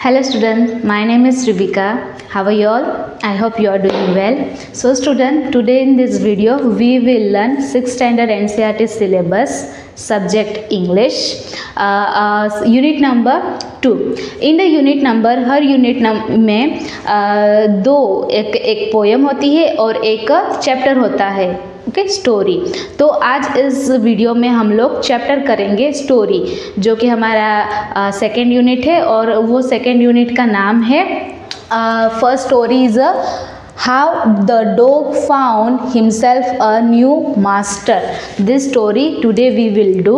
Hello students, my name is Ribika. How are you all? I hope you are doing well. So student, today in this video we will learn 6th standard NCERT syllabus subject English unit number 2. In the unit number her unit में दो एक poem होती है और एक chapter होता है okay story. तो आज इस वीडियो में हम लोग चैप्टर करेंगे स्टोरी, जो कि हमारा सेकेंड यूनिट है और वो सेकेंड यूनिट का नाम है first story is how the dog found himself a new master. This story today we will do.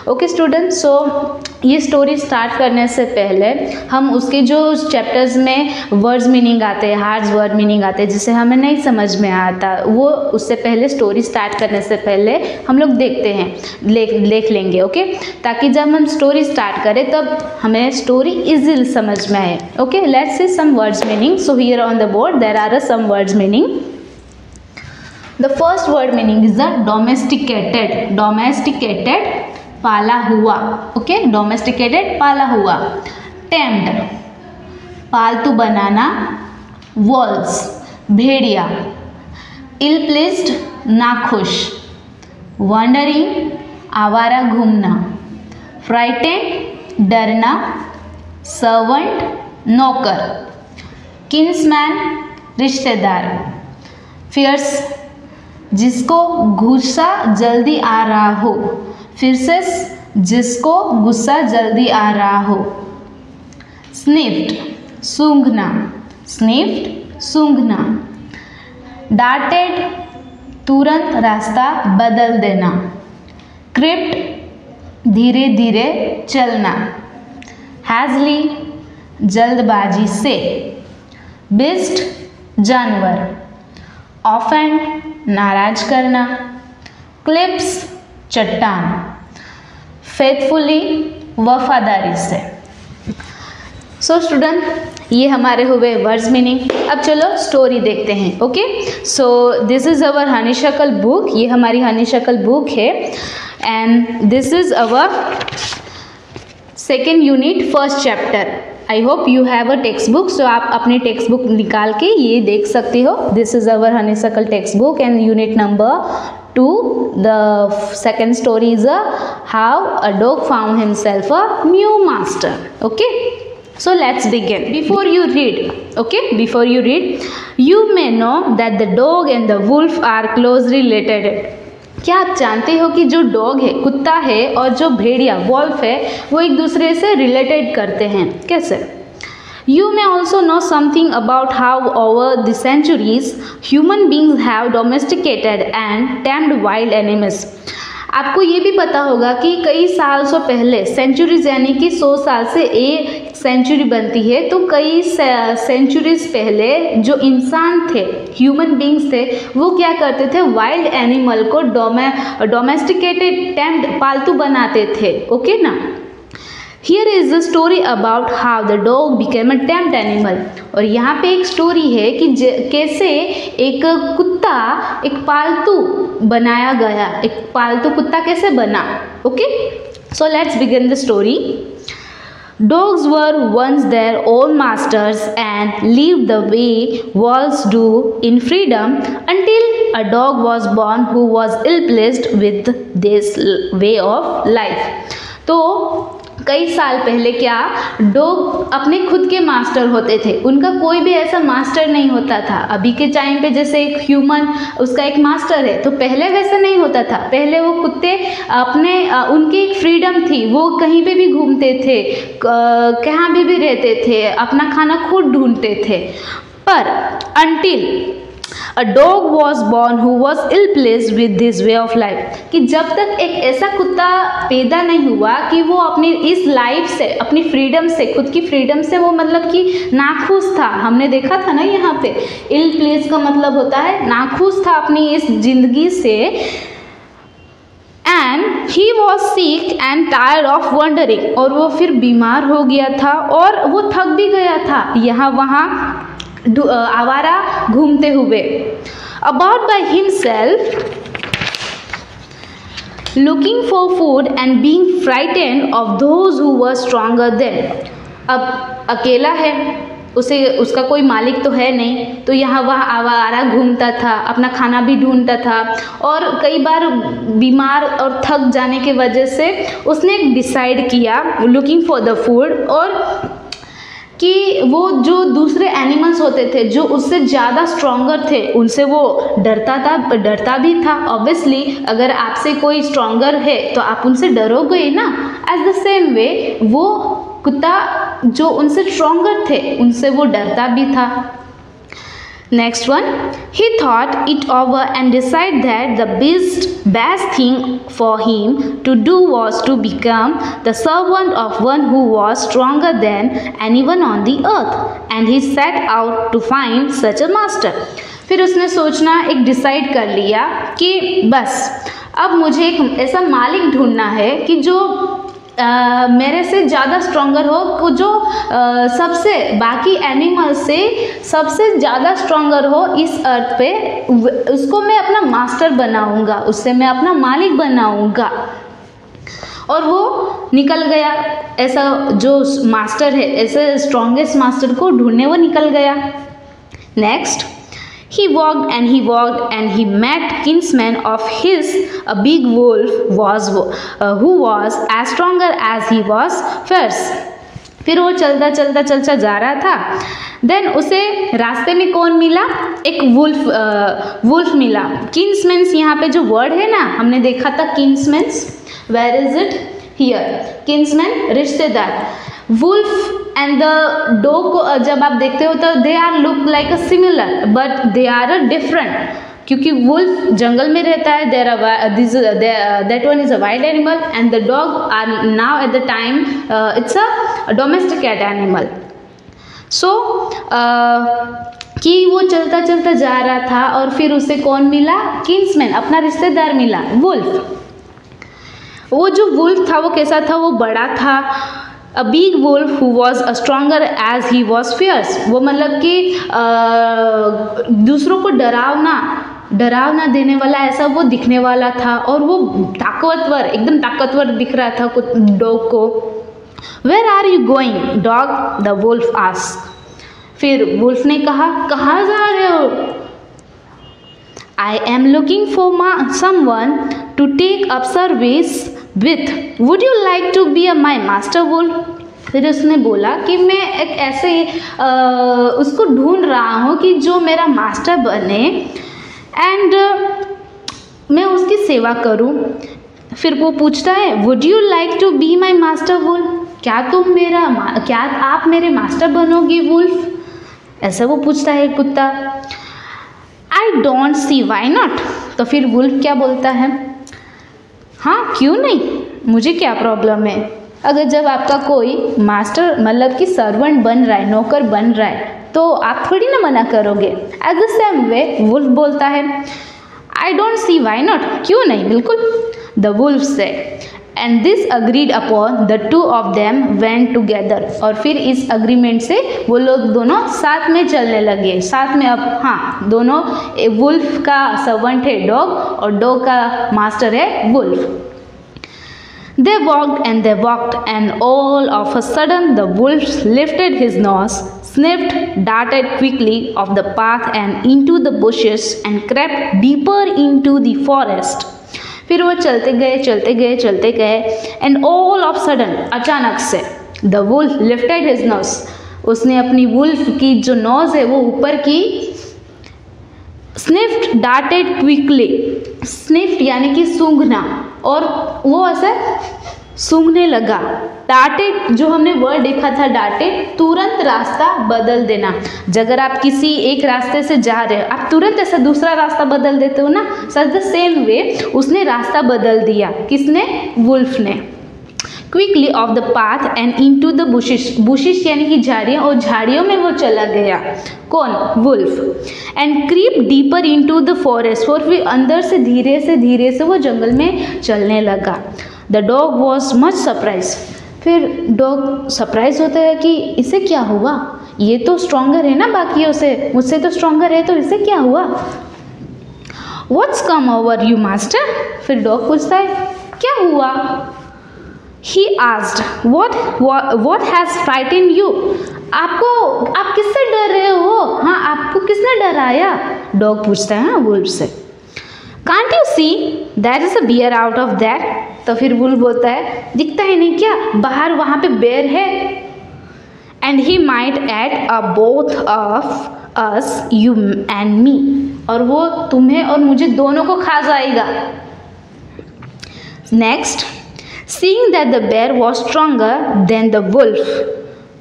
Okay student, so ये स्टोरी स्टार्ट करने से पहले हम उसके जो चैप्टर्स में वर्ड्स मीनिंग आते हैं, हार्ड वर्ड मीनिंग आते हैं जिसे हमें नहीं समझ में आता, वो उससे पहले स्टोरी स्टार्ट करने से पहले हम लोग देखते हैं, देख लेंगे ओके, ताकि जब हम स्टोरी स्टार्ट करें तब हमें स्टोरी इजीली समझ में आए। Okay, let's see some words meaning. So here on the board there are some words meaning. The first word meaning is the domesticated. Domesticated, पाला हुआ। Okay, domesticated, पाला हुआ। Tamed, पालतू बनाना। Wolves, भेड़िया। Ill-pleased, नाखुश। Wandering, आवारा घूमना। Frightened, डरना। Servant, नौकर। Kinsman, रिश्तेदार। फियर्स, जिसको गुस्सा जल्दी आ रहा हो। फियर्सेस, जिसको गुस्सा जल्दी आ रहा हो। स्निफ्ड, सूंघना। स्निफ्ड, सूंघना। डार्टेड, तुरंत रास्ता बदल देना। क्रिप्ट, धीरे धीरे चलना। हैजली, जल्दबाजी से। बिस्ट, जानवर। ऑफेंड, नाराज करना। क्लिप्स, चट्टान। फेथफुली, वफादारी से। सो स्टूडेंट, ये हमारे हुए वर्ड्स मीनिंग। अब चलो स्टोरी देखते हैं। Okay, so this is our honeysuckle book. ये हमारी हनीशक्ल बुक है and this is our second unit first chapter. I hope you have a text book, so आप अपनी टेक्स्ट बुक निकाल के ये देख सकते हो। This is our honeysuckle text book and unit number 2 the second story is how a dog found himself a new master. Okay, so let's begin. Before you read, you may know that the dog and the wolf are closely related. क्या आप जानते हो कि जो dog है, कुत्ता है, और जो भेड़िया वॉल्फ है, वो एक दूसरे से रिलेटेड करते हैं। कैसे? You may also know something about how over the centuries human beings have domesticated and tamed wild animals. आपको ये भी पता होगा कि कई साल से पहले, सेंचुरीज यानी कि 100 साल से एक सेंचुरी बनती है, तो कई सेंचुरीज पहले जो इंसान थे, ह्यूमन बींग्स थे, वो क्या करते थे, वाइल्ड एनिमल को डोमेस्टिकेटेड, टेम्ड, पालतू बनाते थे। ओके ना। Here is the story about how the dog became a tamed animal. और यहाँ पे एक स्टोरी है कि कैसे एक कुत्ता एक पालतू बनाया गया, एक पालतू कुत्ता कैसे बना। Okay, so let's begin the story. Dogs were once their own masters and lived the way wolves do in freedom until a dog was born who was ill-pleased with this way of life. तो कई साल पहले क्या, dog अपने खुद के master होते थे, उनका कोई भी ऐसा मास्टर नहीं होता था। अभी के टाइम पे जैसे एक ह्यूमन उसका एक मास्टर है, तो पहले वैसा नहीं होता था। पहले वो कुत्ते अपने उनकी एक फ्रीडम थी, वो कहीं पे भी घूमते थे, कहाँ भी रहते थे, अपना खाना खुद ढूंढते थे। पर until A dog was born who was ill-pleased with this way of life, कि जब तक एक ऐसा कुत्ता पैदा नहीं हुआ कि वो अपनी इस लाइफ से, अपनी फ्रीडम से, खुद की फ्रीडम से वो मतलब कि नाखुश था। हमने देखा था ना यहाँ पे, ill-pleased का मतलब होता है नाखुश था अपनी इस जिंदगी से। And he was sick and tired of wandering, और वो फिर बीमार हो गया था और वो थक भी गया था यहाँ वहाँ आवारा घूमते हुए। About by himself, looking for food and being frightened of those who were stronger than. अब अकेला है, उसका कोई मालिक तो है नहीं, तो यहाँ वहाँ आवारा घूमता था, अपना खाना भी ढूंढता था और कई बार बीमार और थक जाने की वजह से उसने डिसाइड किया लुकिंग फॉर द फूड, और कि वो जो दूसरे एनिमल्स होते थे जो उससे ज़्यादा स्ट्रॉन्गर थे उनसे वो डरता भी था। ऑब्वियसली अगर आपसे कोई स्ट्रॉन्गर है तो आप उनसे डरोगे ना। एज द सेम वे वो कुत्ता जो उनसे स्ट्रॉन्गर थे उनसे वो डरता भी था। Next one, he thought it over and decided that the best thing for him to do was to become the servant of one who was stronger than anyone on the earth, and he set out to find such a master. फिर उसने सोचना एक decide कर लिया कि बस अब मुझे एक ऐसा मालिक ढूंढना है कि जो मेरे से ज़्यादा स्ट्रॉन्गर हो, जो सबसे बाकी एनिमल से सबसे ज़्यादा स्ट्रॉन्गर हो इस अर्थ पे, उसको मैं अपना मास्टर बनाऊंगा, उससे मैं अपना मालिक बनाऊंगा। और वो निकल गया, ऐसा जो मास्टर है, ऐसे स्ट्रॉन्गेस्ट मास्टर को ढूंढने वो निकल गया। Next, he walked and he met kinsman of his, a big wolf who was as stronger as he was fierce. फिर वो चलता जा रहा था। देन उसे रास्ते में कौन मिला? एक वुल्फ मिला। किन्समैन्स यहाँ पे जो वर्ड है ना, हमने देखा था kinsmans, where is it? Here. Kinsman रिश्तेदार। वुल्फ एंड द डॉग को जब आप देखते हो तो they are look like a similar but they are a different, क्योंकि वुल्फ जंगल में रहता है, that one is a wild animal and the dog are now at the time it's a domesticate animal. So कि वो चलता जा रहा था और फिर उसे कौन मिला? किन्समैन, अपना रिश्तेदार मिला, वुल्फ। वो जो वुल्फ था वो कैसा था? वो बड़ा था। A big wolf who was as stronger as he was fierce. वो मतलब कि दूसरों को डरावना देने वाला ऐसा वो दिखने वाला था, और वो ताकतवर, एकदम ताकतवर दिख रहा था डॉग को। Where are you going, dog? The wolf asked. फिर वुल्फ ने कहा, कहाँ जा रहे हो? I am looking for someone to take up service with. Would you like to be my master wolf? फिर उसने बोला कि मैं एक ऐसे उसको ढूंढ रहा हूँ कि जो मेरा मास्टर बने एंड मैं उसकी सेवा करूँ। फिर वो पूछता है, would you like to be my master wolf? क्या आप मेरे मास्टर बनोगे वुल्फ? ऐसा वो पूछता है कुत्ता। I don't see why not. तो फिर वुल्फ क्या बोलता है? हाँ, क्यों नहीं, मुझे क्या प्रॉब्लम है। अगर जब आपका कोई मास्टर मतलब कि सर्वेंट बन रहा है, नौकर बन रहा है, तो आप थोड़ी ना मना करोगे। At the same way wolf बोलता है, I don't see why not, क्यों नहीं, बिल्कुल। The wolf said, and this agreed upon the two of them went together. और फिर इस अग्रीमेंट से वो लोग दोनों साथ में चलने लगे, साथ में। अब हाँ, दोनों, वुल्फ का सर्वेंट है डॉग और डॉग का मास्टर है wolf. They walked and all of a sudden the wolf lifted his nose, sniffed, darted quickly off the path and into the bushes and crept deeper into the forest. फिर वो चलते गए and all of a sudden, अचानक से, the wolf lifted his nose, उसने अपनी wolf की जो नोज है वो ऊपर की, sniffed, darted quickly, sniffed यानी कि सूंघना, और वो ऐसे सूंघने लगा। डार्टेड, जो हमने वर्ड देखा था डार्टेड, तुरंत रास्ता बदल देना। अगर आप किसी एक रास्ते से जा रहे हो, आप तुरंत ऐसा दूसरा रास्ता बदल देते हो ना, सच द सेम वे उसने रास्ता बदल दिया। किसने? वुल्फ ने। Quickly off the path and into the bushes यानी कि झाड़ियाँ, और झाड़ियों में वो चला गया। कौन? Wolf. And creep deeper into the forest, और फिर अंदर से धीरे से वो जंगल में चलने लगा। The dog was much surprise. फिर डॉग सरप्राइज होता है कि इसे क्या हुआ, ये तो स्ट्रॉन्गर है ना बाकियों से, मुझसे तो स्ट्रॉन्गर है, तो इसे क्या हुआ? What's come over you, master? फिर डॉग पूछता है, क्या हुआ? He asked, what has frightened you? आप किससे डर रहे हो? हाँ, आपको किसने डराया? डॉग पूछता है वुल्फ से. Can't you see there is a bear out of that? तो फिर वुल्फ बोलता है, दिखता है नहीं क्या, बाहर वहाँ पे बेर है. And he might eat both of us, you and me. और वो तुम्हें और मुझे दोनों को खा जाएगा. Next, seeing that the bear was stronger than the wolf.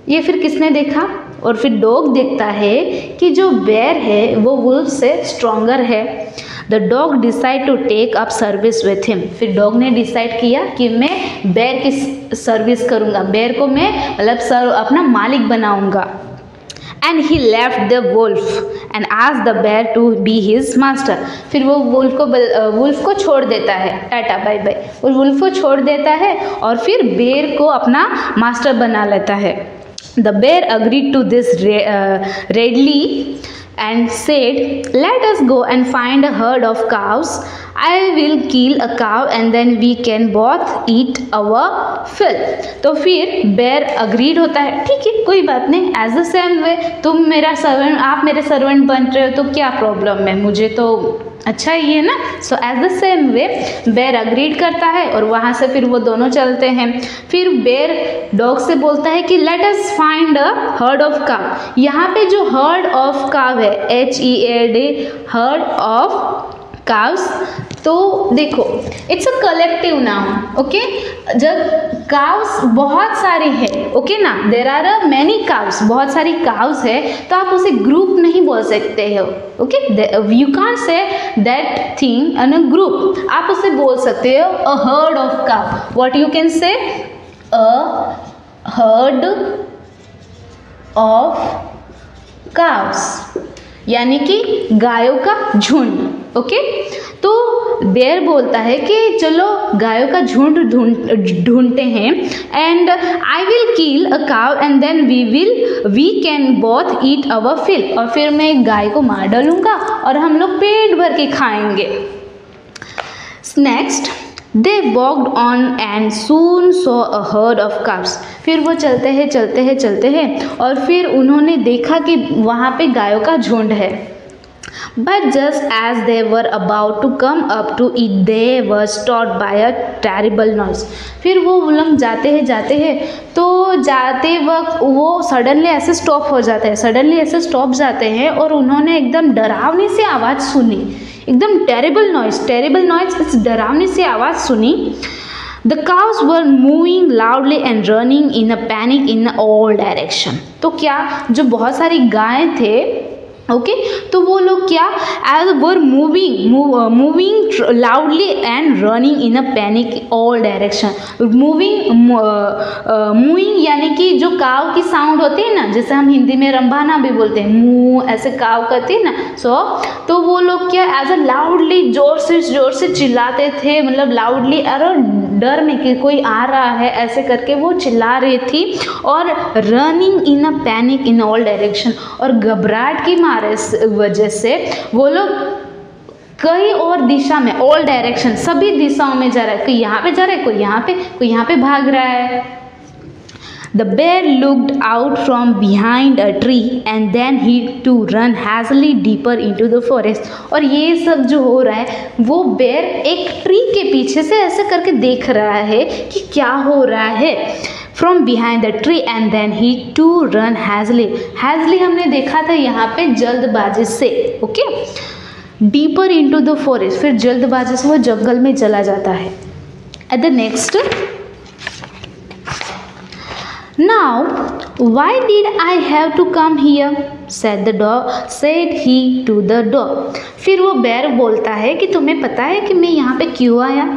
ये फिर किसने देखा? और फिर डॉग देखता है कि जो बेर है वो वुल्फ से स्ट्रॉन्गर है. The dog decide to take up service with him. फिर डॉग ने डिसाइड किया कि मैं बेर की सर्विस करूँगा, बेर को मैं मतलब अपना मालिक बनाऊँगा. And he left the wolf and asked the bear to be his master. फिर वो वुल्फ को छोड़ देता है, टाटा बाय बाय, वो वुल्फ को छोड़ देता है और फिर बेर को अपना मास्टर बना लेता है. The bear agreed to this readily and said, let us go and find a herd of cows. I will kill a cow and then we can both eat our fill. तो फिर बेर agreed होता है, ठीक है कोई बात नहीं, एज द सेम वे तुम मेरा सर्वेंट, आप मेरे सर्वेंट बन रहे हो तो क्या प्रॉब्लम है, मुझे तो अच्छा ही है ना. So as the same way bear agreed करता है और वहाँ से फिर वो दोनों चलते हैं. फिर बेर डॉग से बोलता है कि let us find a herd of काव. यहाँ पे जो हर्ड ऑफ काव है, HEAD, हर्ड ऑफ काव्स, तो देखो it's a collective noun. Okay, जब काव्स बहुत सारे हैं, ओके ना, there are a many cows, बहुत सारी काव्स है, तो आप उसे ग्रुप नहीं बोल सकते हो. Okay, you can't say that thing in a group. आप उसे बोल सकते हो अ हर्ड ऑफ काव. What you can say? A herd of calves, यानी कि गायों का झुंड. ओके, तो बेर बोलता है कि चलो गायों का झुंड ढूंढते हैं. And I will kill a cow and then we can both eat our fill. और फिर मैं एक गाय को मार डालूंगा और हम लोग पेट भर के खाएंगे. Next, they walked on and soon saw a herd of calves. फिर वो चलते हैं और फिर उन्होंने देखा कि वहाँ पे गायों का झुंड है. But just as they were about to come up to it, they were stopped by a terrible noise. फिर वो लोग जाते हैं तो जाते वक्त वो सडनली ऐसे स्टॉप जाते हैं और उन्होंने एकदम डरावनी सी आवाज़ सुनी. एकदम टेरेबल नॉइज, इस डरावनी सी आवाज़ सुनी. The cows were moving loudly and running in a panic in all direction. तो क्या जो बहुत सारी गायें थे, ओके, तो वो लोग क्या as were moving loudly and running in a panic all direction. Moving यानी कि जो काव की साउंड होती है ना, जैसे हम हिंदी में रंभाना भी बोलते हैं, मुँह ऐसे काव करती है ना. तो वो लोग क्या एज अ लाउडली जोर से चिल्लाते थे, मतलब लाउडली, अरे डर में कि कोई आ रहा है ऐसे करके वो चिल्ला रही थी. और running in a panic in all direction, और घबराहट की वजह से वो लोग कई और दिशा में, ऑल डायरेक्शन, सभी दिशाओं में जा रहा है. कोई यहाँ पे जा रहा है, कोई यहाँ पे भाग रहा है. The bear looked out from behind a tree and then he too ran hastily deeper into the forest. और ये सब जो हो रहा है वो बेर एक ट्री के पीछे से ऐसे करके देख रहा है कि क्या हो रहा है. From behind the tree and then he too run hastily. Hastily हमने देखा था यहाँ पे जल्दबाजी से. Okay, deeper into the forest, फिर जल्दबाजी से वो जंगल में चला जाता है. At the next, now why did I have to come here? said he to the dog. फिर वो बेर बोलता है कि तुम्हें पता है कि मैं यहाँ पे क्यों आया?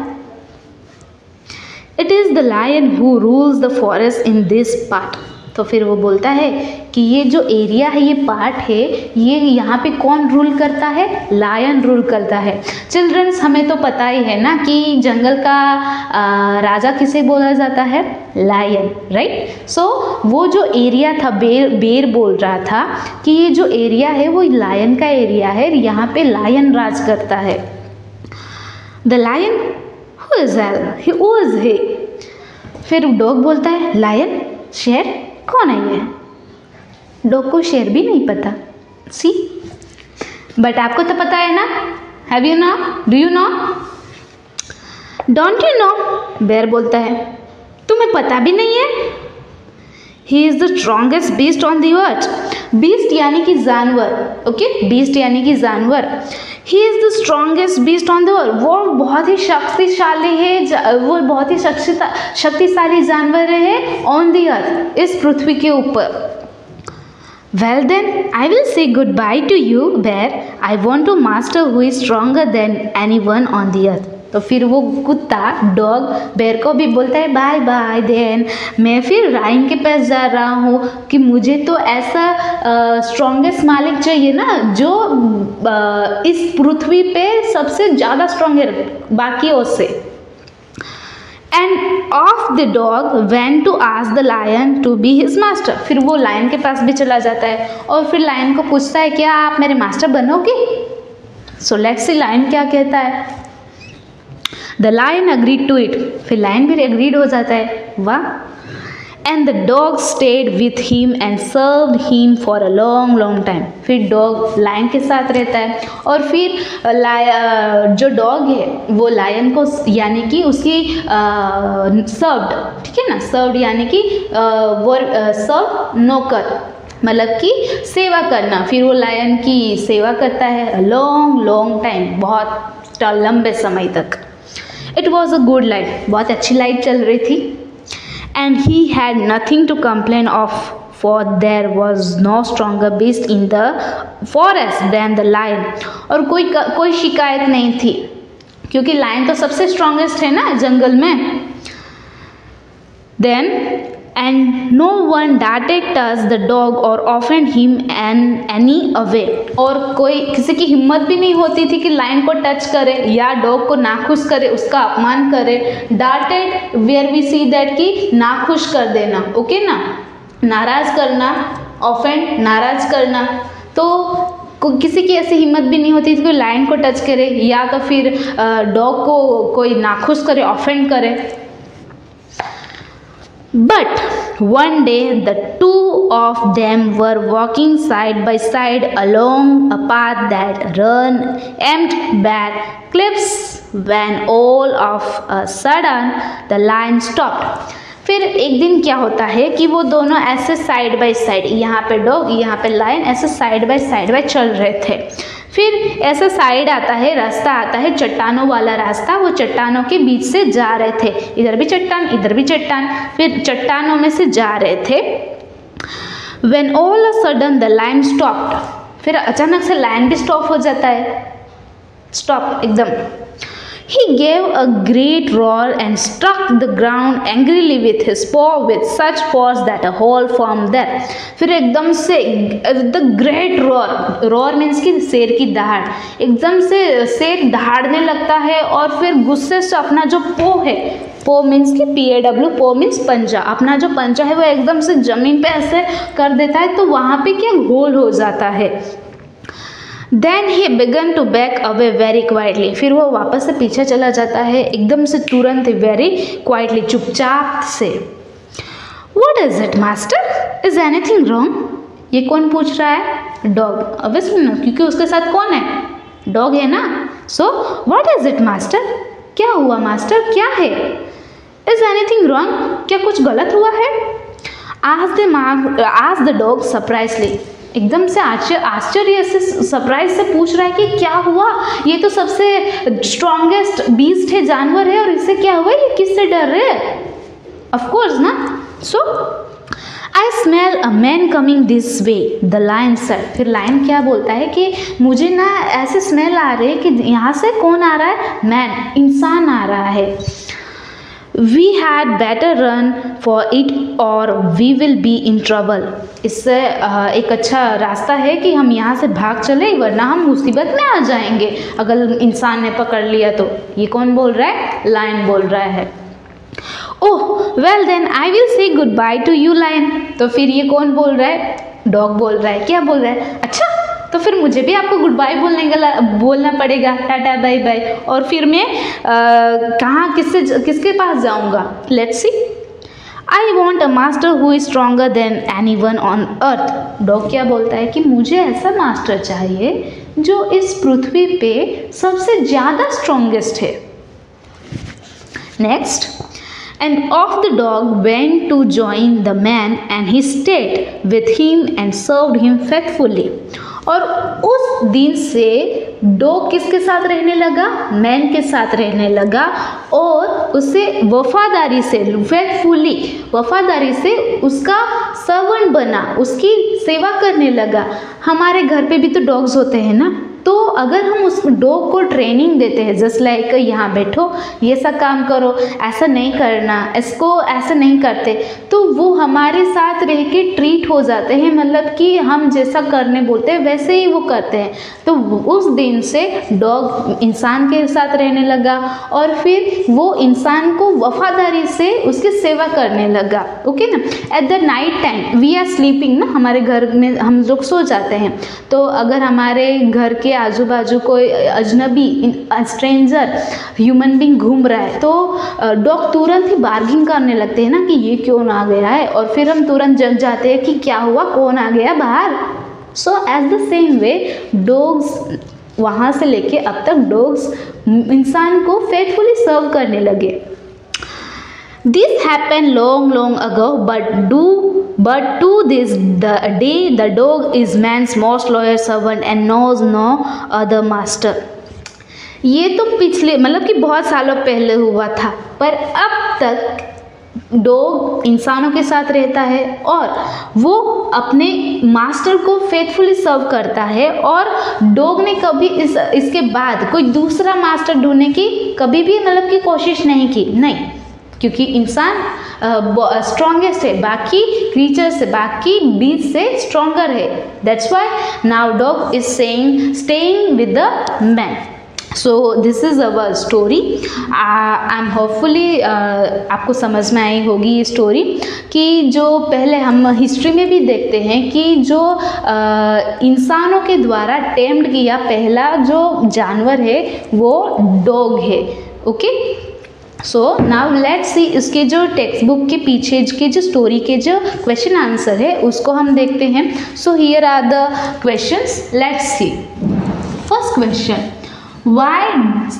It is the lion who rules the forest in this part. तो फिर वो बोलता है कि ये जो एरिया है, ये पार्ट है, ये यहाँ पे कौन रूल करता है? लायन रूल करता है. चिल्ड्रंस, हमें तो पता ही है ना कि जंगल का राजा किसे बोला जाता है? Lion, right. सो वो जो एरिया था, बेर बोल रहा था कि ये जो एरिया है वो लायन का एरिया है, यहाँ पे लायन राज करता है. The lion, who is he? फिर डॉग बोलता है लायन, शेर, कौन है ये? डॉग को शेर भी नहीं पता। सी, बट आपको तो पता है ना। Have you know? Do you know? Don't you know? Bear बोलता है तुम्हें पता भी नहीं है। He is the strongest beast on the earth. Beast यानी कि जानवर, ओके, बीस्ट यानी कि जानवर। He is the strongest beast on the earth. वो बहुत ही शक्तिशाली है, वो बहुत ही शक्तिशाली जानवर है ऑन द अर्थ, इस पृथ्वी के ऊपर। Well then, I will say goodbye to you, bear. I want to master who is stronger than anyone on the earth. तो फिर वो कुत्ता डॉग बेर को भी बोलता है बाय बाय। देन मैं फिर लायन के पास जा रहा हूँ कि मुझे तो ऐसा स्ट्रॉन्गेस्ट मालिक चाहिए ना, जो इस पृथ्वी पे सबसे ज़्यादा स्ट्रॉन्ग है बाकियों से। And off the dog went to ask the lion to be his master. फिर वो लायन के पास भी चला जाता है और फिर लायन को पूछता है क्या आप मेरे मास्टर बनोगे? सो लेट्स सी लायन क्या कहता है। The lion agreed to it. फिर लायन भी एग्रीड हो जाता है। वाह। And the dog stayed with him and served him for a long long time. फिर डॉग लायन के साथ रहता है और फिर जो डॉग है वो लायन को यानी कि उसकी सर्व्ड, ठीक है ना, सर्व्ड यानी कि वो सर्व नौकर, मतलब कि सेवा करना। फिर वो लायन की सेवा करता है लॉन्ग लॉन्ग टाइम, बहुत लंबे समय तक। It was a good life, बहुत अच्छी लाइफ चल रही थी। And he had nothing to complain of, for there was no stronger beast in the forest than the lion. और कोई शिकायत नहीं थी क्योंकि लायन तो सबसे स्ट्रॉन्गेस्ट है ना जंगल में। Then and no one dared touch the dog or offend him in any way. और कोई किसी की हिम्मत भी नहीं होती थी कि लायन को टच करे या डॉग को नाखुश करे, उसका अपमान करे। डांटेड वेयर वी सी दैट कि नाखुश कर देना, ओके ना, नाराज करना, ऑफेंड नाराज करना। तो किसी की ऐसी हिम्मत भी नहीं होती थी कि लायन को टच करे या तो फिर डॉग को कोई नाखुश करे, ऑफेंड करे। But one day the two of them were walking side by side along a path that ran aimed back cliffs when all of a sudden the lion stopped. फिर एक दिन क्या होता है कि वो दोनों ऐसे साइड बाय साइड, यहाँ पे डॉग यहाँ पे लायन, ऐसे साइड बाय चल रहे थे। फिर ऐसा साइड आता है, रास्ता आता है, चट्टानों वाला रास्ता, वो चट्टानों के बीच से जा रहे थे, इधर भी चट्टान इधर भी चट्टान, फिर चट्टानों में से जा रहे थे। When all a sudden the lion stopped, फिर अचानक से लायन भी स्टॉप हो जाता है, स्टॉप एकदम। He gave a great roar and struck the ground angrily with his paw with such force that a hole formed there. फिर एकदम से the great roar, roar means कि शेर की दहाड़, एकदम से शेर दहाड़ने लगता है और फिर गुस्से से अपना जो पो है, पो मीन्स कि PAW, पो मीन्स पंजा, अपना जो पंजा है वो एकदम से जमीन पे ऐसे कर देता है, तो वहाँ पे क्या होल हो जाता है। Then he began to back away very quietly. फिर वो वापस से पीछे चला जाता है एकदम से, तुरंत, very quietly, चुपचाप से। What is it, master? Is anything wrong? ये कौन पूछ रहा है? डॉग, obviously ना, क्योंकि उसके साथ कौन है? डॉग है ना। So what is it, master? क्या हुआ मास्टर, क्या है? Is anything wrong? क्या कुछ गलत हुआ है? Asked the dog surprisingly. एकदम से आश्चर्य से, सरप्राइज से पूछ रहा है कि क्या हुआ, ये तो सबसे स्ट्रॉन्गेस्ट बीस्ट है, जानवर है, और इससे क्या हुआ, ये किससे डर रहे हैं? ऑफ कोर्स ना। So I smell a man coming this way, the lion said. फिर लायन क्या बोलता है कि मुझे ना ऐसे स्मेल आ रही है कि यहाँ से कौन आ रहा है? मैन, इंसान आ रहा है। We had better run for it or we will be in trouble. इससे एक अच्छा रास्ता है कि हम यहाँ से भाग चले, वरना हम मुसीबत में आ जाएंगे अगर इंसान ने पकड़ लिया तो। ये कौन बोल रहा है? लायन बोल रहा है। Oh well then I will say goodbye to you lion. तो फिर ये कौन बोल रहा है? डॉग बोल रहा है। क्या बोल रहा है? अच्छा तो फिर मुझे भी आपको गुड बाय बोलना पड़ेगा, टाटा बाय बाय। और फिर मैं कहाँ किसके पास जाऊँगा? Let's see. I want a master who is stronger than any one on earth. Dog क्या बोलता है कि मुझे ऐसा मास्टर चाहिए जो इस पृथ्वी पे सबसे ज़्यादा स्ट्रॉन्गेस्ट है। Next, and off the dog went to join the man and he stayed with him and served him faithfully। और उस दिन से डॉग किसके साथ रहने लगा? मैन के साथ रहने लगा और उसे वफादारी से, फेथफुली, वफादारी से उसका सर्वेंट बना, उसकी सेवा करने लगा। हमारे घर पे भी तो डॉग्स होते हैं ना, तो अगर हम उस डॉग को ट्रेनिंग देते हैं, जस्ट लाइक यहाँ बैठो, ये सब काम करो, ऐसा नहीं करना, इसको ऐसा नहीं करते, तो वो हमारे साथ रह के ट्रीट हो जाते हैं, मतलब कि हम जैसा करने बोलते हैं वैसे ही वो करते हैं। तो उस दिन से डॉग इंसान के साथ रहने लगा और फिर वो इंसान को वफादारी से उसकी सेवा करने लगा। ओके ना। At the night time we are sleeping ना, हमारे घर में हम लोग सो जाते हैं, तो अगर हमारे घर के आजू बाजू कोई अजनबी स्ट्रेंजर ह्यूमन बीइंग घूम रहा है तो डॉग तुरंत ही बार्गिंग करने लगते हैं ना कि ये क्यों आ गया है, और फिर हम तुरंत जग जाते हैं कि क्या हुआ, कौन आ गया बाहर। So as the same way dogs, वहाँ से लेके अब तक डॉग्स इंसान को फेथफुली सर्व करने लगे। This happened long ago, but to this day the dog is man's most loyal servant and knows no other master। ये तो पिछले, मतलब कि बहुत सालों पहले हुआ था, पर अब तक डॉग इंसानों के साथ रहता है और वो अपने मास्टर को फेथफुली सर्व करता है, और डॉग ने कभी इसके बाद कोई दूसरा मास्टर ढूंढने की कभी भी मतलब की कोशिश नहीं की, नहीं, क्योंकि इंसान स्ट्रॉन्गेस्ट है, बाकी क्रीचर से, बाकी बीज से स्ट्रॉन्गर है। That's why now dog is staying with the man. So this is our story. I am hopefully आपको समझ में आई होगी ये स्टोरी, कि जो पहले हम हिस्ट्री में भी देखते हैं कि जो इंसानों के द्वारा टेम्प्ट किया पहला जो जानवर है वो डॉग है। Okay, so now let's see इसके जो टेक्स्ट बुक के पीछे के जो स्टोरी के जो क्वेश्चन आंसर है उसको हम देखते हैं। So here are the questions, let's see. First question, why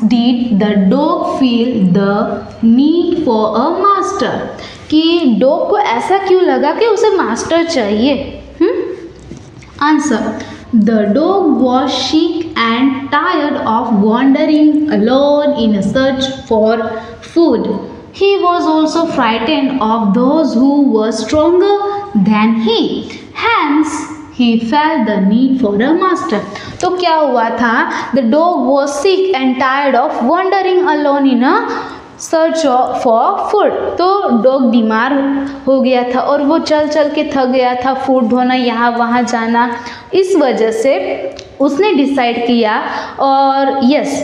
did the dog feel the need for a master? कि डॉग को ऐसा क्यों लगा कि उसे मास्टर चाहिए? Answer, the dog was sick and tired of wandering alone in a search for food. He was also frightened of those who were stronger than he. Hence, he felt the need for a master. तो क्या हुआ था? The dog was sick and tired of wandering alone in a search for food. तो dog बीमार हो गया था और वो चल चल के थक गया था, फूड ढूंढना, यहाँ वहाँ जाना। इस वजह से उसने डिसाइड किया और यस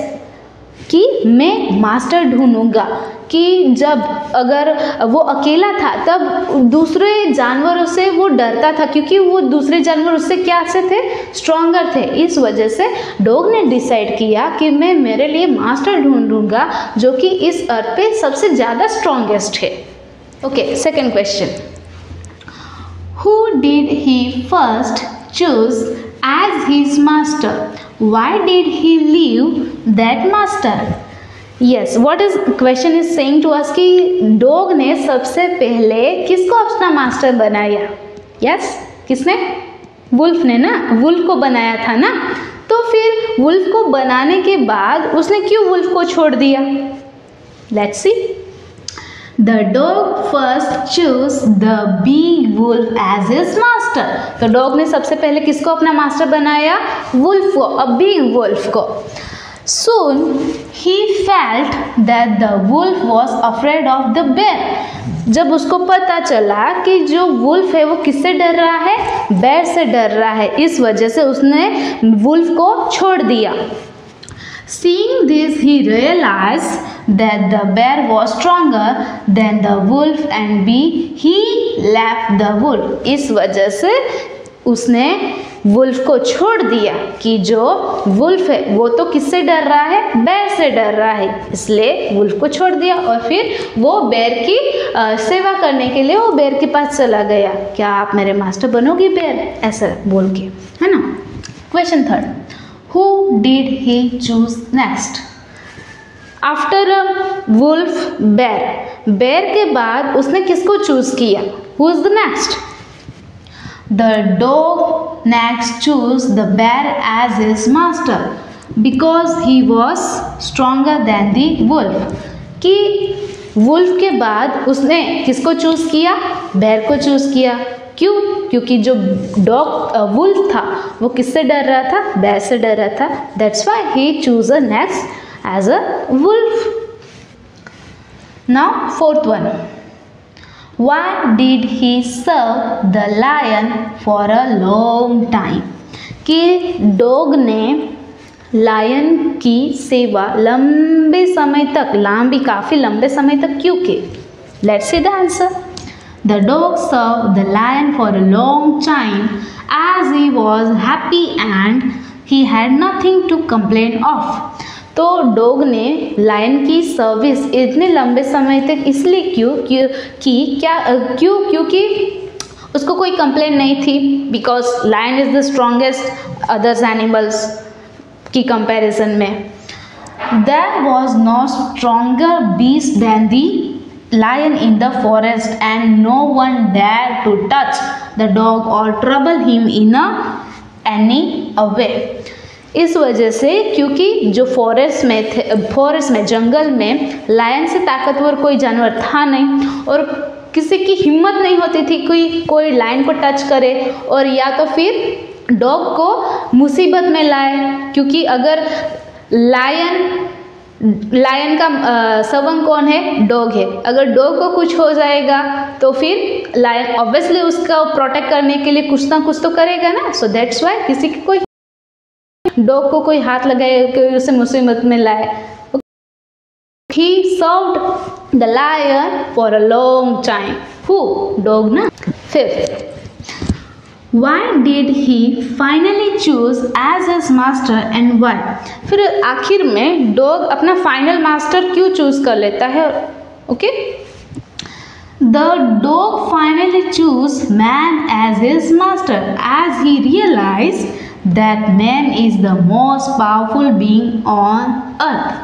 कि मैं मास्टर ढूंढूंगा, कि जब अगर वो अकेला था तब दूसरे जानवरों से वो डरता था, क्योंकि वो दूसरे जानवर उससे क्या से थे, स्ट्रॉन्गर थे। इस वजह से डॉग ने डिसाइड किया कि मैं मेरे लिए मास्टर ढूंढूंगा जो कि इस अर्थ पे सबसे ज़्यादा स्ट्रॉन्गेस्ट है। Okay, second question, who did he first choose as his master? Why did he leave that master? Yes, what is question is saying to us कि डॉग ने सबसे पहले किसको अपना मास्टर बनाया? Yes, किसने? वुल्फ ने ना, वुल्फ को बनाया था ना। तो फिर वुल्फ को बनाने के बाद उसने क्यों वुल्फ को छोड़ दिया? Let's see. The dog first chose the big wolf as his master. तो डॉग ने सबसे पहले किसको अपना मास्टर बनाया? वुल्फ को, अ बिग वुल्फ को। Soon he felt that the wolf was afraid of the bear. जब उसको पता चला कि जो वुल्फ है वो किससे डर रहा है? बेर से डर रहा है। इस वजह से उसने वुल्फ को छोड़ दिया। Seeing this, he realized that the bear was stronger than the wolf and he left the wolf. इस वजह से उसने वुल्फ को छोड़ दिया कि जो वुल्फ है वो तो किससे डर रहा है, बेर से डर रहा है, इसलिए वुल्फ को छोड़ दिया और फिर वो बेर की सेवा करने के लिए वो बेर के पास चला गया। क्या आप मेरे मास्टर बनोगी बेर, ऐसा बोल के, है ना। Question third, who did he choose next after wolf bear, bear के बाद उसने किसको चूज किया, who is the next. The dog next chose the bear as his master because he was stronger than the wolf। कि wolf के बाद उसने किसको चूज किया, बेर को चूज किया। क्यों, क्योंकि जो डॉग वुल्फ था वो किससे डर रहा था, बेर से डर रहा था, that's why he choose a next as a wolf. Now fourth one, why did he serve the lion for a long time। कि डॉग ने लायन की सेवा लंबे समय तक, काफ़ी लंबे समय तक क्यों की। Let's see the answer. The dog serve the lion for a long time as he was happy and he had nothing to complain of. तो डॉग ने लायन की सर्विस इतने लंबे समय तक इसलिए क्योंकि उसको कोई कंप्लेंट नहीं थी, because lion is the strongest others animals की कंपैरिजन में। There was no stronger beast than the lion in the forest and no one dared to touch the dog or trouble him in any way। इस वजह से, क्योंकि जो forest में जंगल में lion से ताकतवर कोई जानवर था नहीं और किसी की हिम्मत नहीं होती थी कोई लायन को टच करे और या तो फिर डॉग को मुसीबत में लाए, क्योंकि अगर लायन का सवंग कौन है, डॉग है। अगर डॉग को कुछ हो जाएगा तो फिर लायन ऑब्वियसली उसका प्रोटेक्ट करने के लिए कुछ ना कुछ तो करेगा ना। सो दैट्स व्हाई किसी की कोई डॉग को कोई हाथ लगाए, कोई उसे मुसीबत में लाए। He served the lion for a long time। Who? Dog ना। Fifth, why did he finally choose as his master and why? फिर आखिर में डॉग अपना फाइनल मास्टर क्यों चूज कर लेता है, okay. The dog finally chose man as his master as he realized that man is the most powerful being on earth।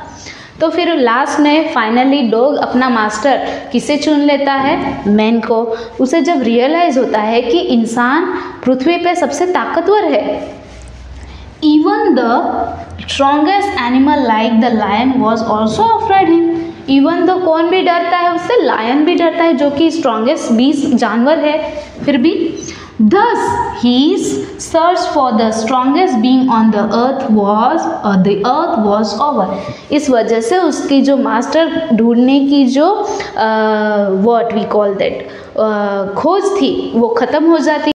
तो फिर लास्ट में फाइनली डॉग अपना मास्टर किसे चुन लेता है, मैन को। उसे जब रियलाइज होता है कि इंसान पृथ्वी पे सबसे ताकतवर है। Even the strongest animal like the lion was also afraid him. Even though कौन भी डरता है उससे, लायन भी डरता है जो कि स्ट्रॉन्गेस्ट बीस्ट जानवर है, फिर भी। Thus his search for the strongest being on the earth was over। इस वजह से उसकी जो मास्टर ढूंढने की जो what we call that खोज थी वो खत्म हो जाती।